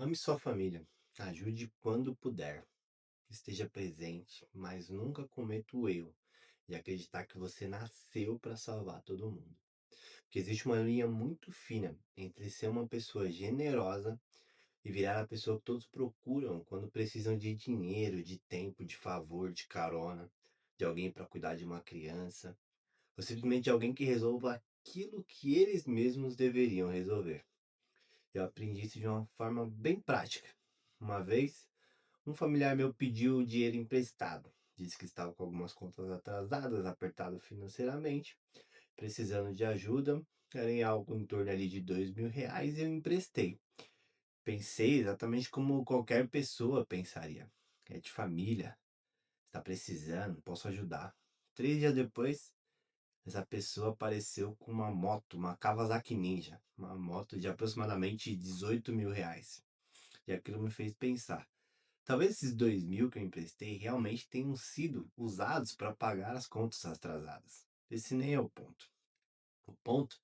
Ame sua família, ajude quando puder, esteja presente, mas nunca cometa o erro de acreditar que você nasceu para salvar todo mundo. Porque existe uma linha muito fina entre ser uma pessoa generosa e virar a pessoa que todos procuram quando precisam de dinheiro, de tempo, de favor, de carona, de alguém para cuidar de uma criança, ou simplesmente de alguém que resolva aquilo que eles mesmos deveriam resolver. Eu aprendi isso de uma forma bem prática. Uma vez, um familiar meu pediu dinheiro emprestado. Disse que estava com algumas contas atrasadas, apertado financeiramente, precisando de ajuda. Era em algo em torno ali de R$ 2.000 e eu emprestei. Pensei exatamente como qualquer pessoa pensaria. É de família, está precisando, posso ajudar. 3 dias depois, essa pessoa apareceu com uma moto, uma Kawasaki Ninja, uma moto de aproximadamente R$ 18.000. E aquilo me fez pensar. Talvez esses 2.000 que eu emprestei realmente tenham sido usados para pagar as contas atrasadas. Esse nem é o ponto. O ponto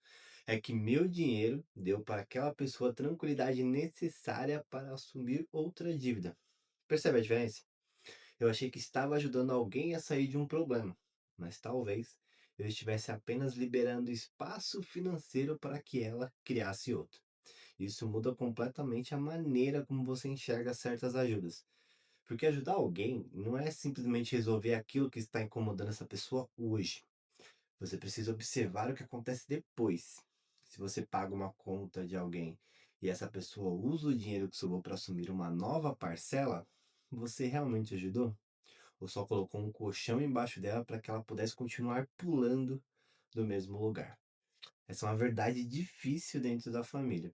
é que meu dinheiro deu para aquela pessoa a tranquilidade necessária para assumir outra dívida. Percebe a diferença? Eu achei que estava ajudando alguém a sair de um problema, mas talvez eu estivesse apenas liberando espaço financeiro para que ela criasse outro. Isso muda completamente a maneira como você enxerga certas ajudas. Porque ajudar alguém não é simplesmente resolver aquilo que está incomodando essa pessoa hoje. Você precisa observar o que acontece depois. Se você paga uma conta de alguém e essa pessoa usa o dinheiro que sobrou para assumir uma nova parcela, você realmente ajudou? Ou só colocou um colchão embaixo dela para que ela pudesse continuar pulando do mesmo lugar? Essa é uma verdade difícil dentro da família.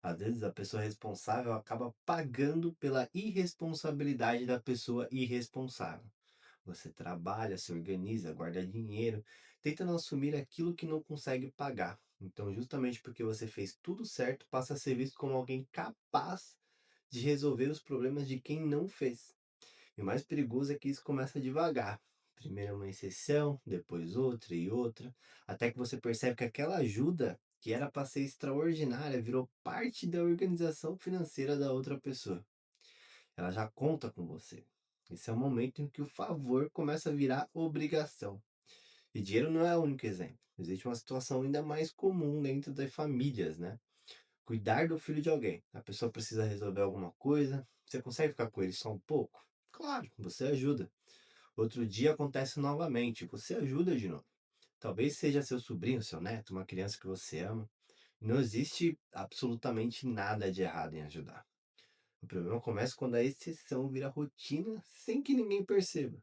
Às vezes a pessoa responsável acaba pagando pela irresponsabilidade da pessoa irresponsável. Você trabalha, se organiza, guarda dinheiro, tentando assumir aquilo que não consegue pagar. Então, justamente porque você fez tudo certo, passa a ser visto como alguém capaz de resolver os problemas de quem não fez. E o mais perigoso é que isso começa devagar. Primeiro uma exceção, depois outra e outra, até que você percebe que aquela ajuda, que era para ser extraordinária, virou parte da organização financeira da outra pessoa. Ela já conta com você. Esse é o momento em que o favor começa a virar obrigação. E dinheiro não é o único exemplo. Existe uma situação ainda mais comum dentro das famílias, né? Cuidar do filho de alguém. A pessoa precisa resolver alguma coisa. Você consegue ficar com ele só um pouco? Claro, você ajuda. Outro dia acontece novamente, você ajuda de novo. Talvez seja seu sobrinho, seu neto, uma criança que você ama. Não existe absolutamente nada de errado em ajudar. O problema começa quando a exceção vira rotina sem que ninguém perceba.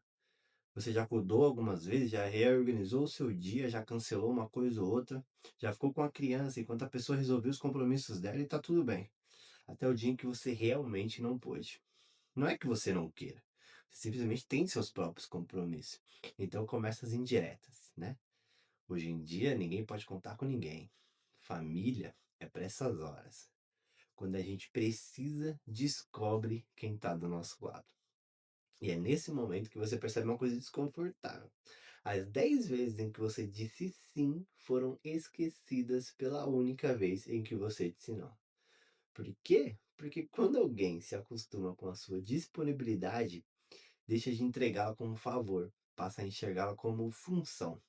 Você já acordou algumas vezes, já reorganizou o seu dia, já cancelou uma coisa ou outra, já ficou com a criança enquanto a pessoa resolveu os compromissos dela e tá tudo bem. Até o dia em que você realmente não pôde. Não é que você não queira, você simplesmente tem seus próprios compromissos. Então começa as indiretas, né? Hoje em dia ninguém pode contar com ninguém. Família é para essas horas. Quando a gente precisa, descobre quem tá do nosso lado. E é nesse momento que você percebe uma coisa desconfortável. As 10 vezes em que você disse sim foram esquecidas pela única vez em que você disse não. Por quê? Porque quando alguém se acostuma com a sua disponibilidade, deixa de entregá-la como favor, passa a enxergá-la como função.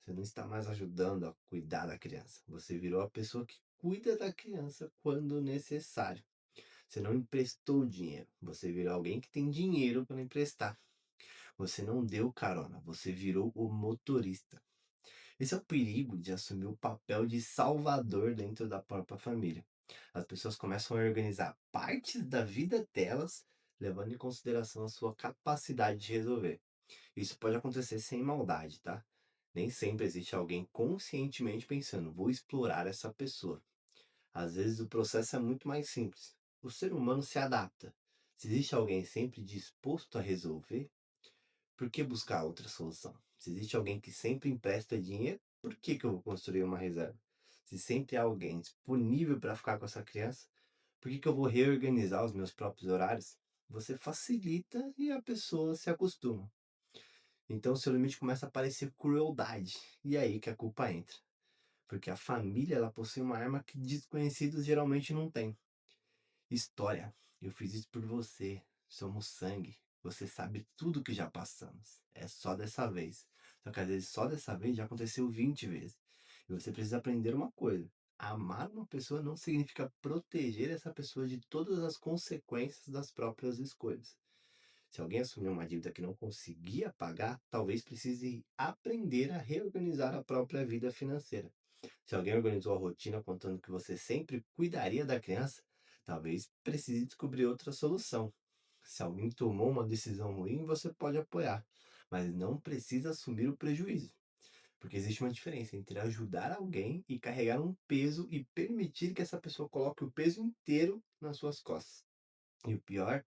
Você não está mais ajudando a cuidar da criança. Você virou a pessoa que cuida da criança quando necessário. Você não emprestou dinheiro. Você virou alguém que tem dinheiro para emprestar. Você não deu carona. Você virou o motorista. Esse é o perigo de assumir o papel de salvador dentro da própria família. As pessoas começam a organizar partes da vida delas, levando em consideração a sua capacidade de resolver. Isso pode acontecer sem maldade, tá? Nem sempre existe alguém conscientemente pensando, vou explorar essa pessoa. Às vezes o processo é muito mais simples. O ser humano se adapta. Se existe alguém sempre disposto a resolver, por que buscar outra solução? Se existe alguém que sempre empresta dinheiro, por que eu vou construir uma reserva? Se sempre há alguém disponível para ficar com essa criança, por que eu vou reorganizar os meus próprios horários? Você facilita e a pessoa se acostuma. Então, seu limite começa a parecer crueldade. E é aí que a culpa entra. Porque a família ela possui uma arma que desconhecidos geralmente não têm. História, eu fiz isso por você. Somos sangue. Você sabe tudo que já passamos. É só dessa vez. Só que às vezes só dessa vez já aconteceu 20 vezes. E você precisa aprender uma coisa. Amar uma pessoa não significa proteger essa pessoa de todas as consequências das próprias escolhas. Se alguém assumiu uma dívida que não conseguia pagar, talvez precise aprender a reorganizar a própria vida financeira. Se alguém organizou a rotina contando que você sempre cuidaria da criança, talvez precise descobrir outra solução. Se alguém tomou uma decisão ruim, você pode apoiar, mas não precisa assumir o prejuízo, porque existe uma diferença entre ajudar alguém e carregar um peso e permitir que essa pessoa coloque o peso inteiro nas suas costas. E o pior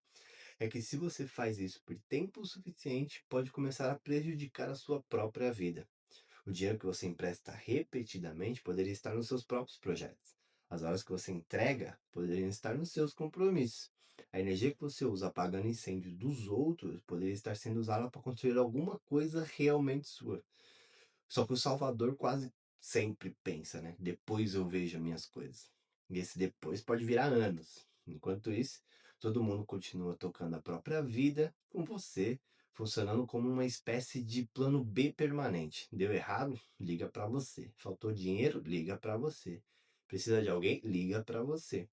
é que se você faz isso por tempo suficiente, pode começar a prejudicar a sua própria vida. O dinheiro que você empresta repetidamente poderia estar nos seus próprios projetos. As horas que você entrega poderiam estar nos seus compromissos. A energia que você usa apagando incêndios dos outros poderia estar sendo usada para construir alguma coisa realmente sua. Só que o Salvador quase sempre pensa, né? Depois eu vejo as minhas coisas. E esse depois pode virar anos. Enquanto isso, todo mundo continua tocando a própria vida com você, funcionando como uma espécie de plano B permanente. Deu errado? Liga para você. Faltou dinheiro? Liga para você. Precisa de alguém? Liga para você.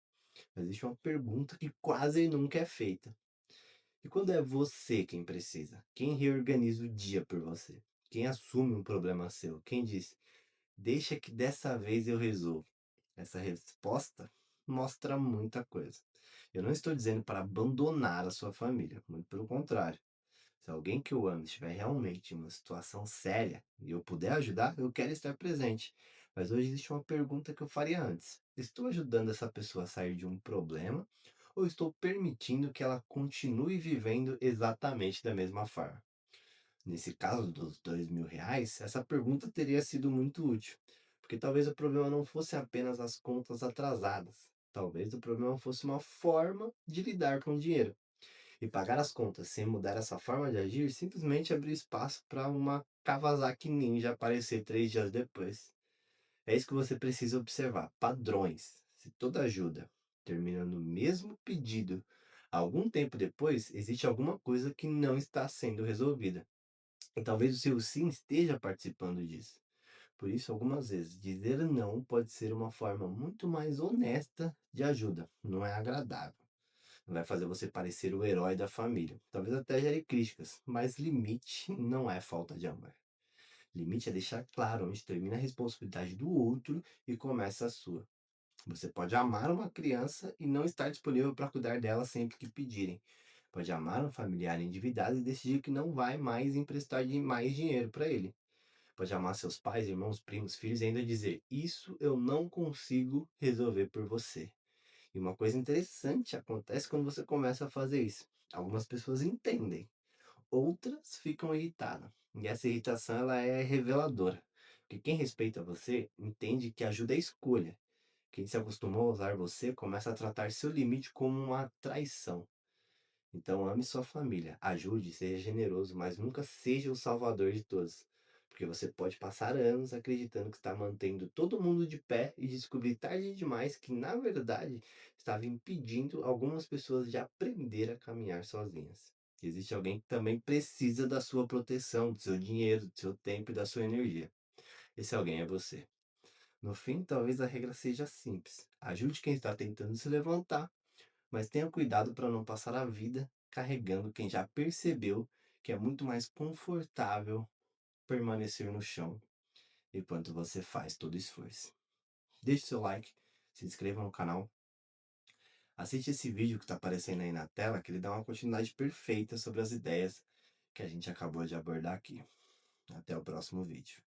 Mas existe uma pergunta que quase nunca é feita. E quando é você quem precisa? Quem reorganiza o dia por você? Quem assume um problema seu? Quem diz, deixa que dessa vez eu resolvo? Essa resposta mostra muita coisa. Eu não estou dizendo para abandonar a sua família, muito pelo contrário. Se alguém que eu amo estiver realmente em uma situação séria e eu puder ajudar, eu quero estar presente. Mas hoje existe uma pergunta que eu faria antes: estou ajudando essa pessoa a sair de um problema ou estou permitindo que ela continue vivendo exatamente da mesma forma? Nesse caso dos R$ 2.000, essa pergunta teria sido muito útil, porque talvez o problema não fosse apenas as contas atrasadas. Talvez o problema fosse uma forma de lidar com o dinheiro. E pagar as contas sem mudar essa forma de agir simplesmente abriu espaço para uma Kawasaki Ninja aparecer 3 dias depois. É isso que você precisa observar: padrões. Se toda ajuda termina no mesmo pedido, algum tempo depois, existe alguma coisa que não está sendo resolvida. E talvez o seu sim esteja participando disso. Por isso, algumas vezes, dizer não pode ser uma forma muito mais honesta de ajuda. Não é agradável. Não vai fazer você parecer o herói da família. Talvez até gere críticas, mas limite não é falta de amor. Limite é deixar claro onde termina a responsabilidade do outro e começa a sua. Você pode amar uma criança e não estar disponível para cuidar dela sempre que pedirem. Pode amar um familiar endividado e decidir que não vai mais emprestar mais dinheiro para ele. Pode amar seus pais, irmãos, primos, filhos e ainda dizer: isso eu não consigo resolver por você. E uma coisa interessante acontece quando você começa a fazer isso. Algumas pessoas entendem, outras ficam irritadas. E essa irritação ela é reveladora. Porque quem respeita você entende que ajuda é escolha. Quem se acostumou a usar você começa a tratar seu limite como uma traição. Então ame sua família, ajude, seja generoso, mas nunca seja o salvador de todos. Porque você pode passar anos acreditando que está mantendo todo mundo de pé e descobrir tarde demais que, na verdade, estava impedindo algumas pessoas de aprender a caminhar sozinhas. Existe alguém que também precisa da sua proteção, do seu dinheiro, do seu tempo e da sua energia. Esse alguém é você. No fim, talvez a regra seja simples: ajude quem está tentando se levantar, mas tenha cuidado para não passar a vida carregando quem já percebeu que é muito mais confortável permanecer no chão enquanto você faz todo o esforço. Deixe seu like, se inscreva no canal, assiste esse vídeo que está aparecendo aí na tela, que ele dá uma continuidade perfeita sobre as ideias que a gente acabou de abordar aqui. Até o próximo vídeo.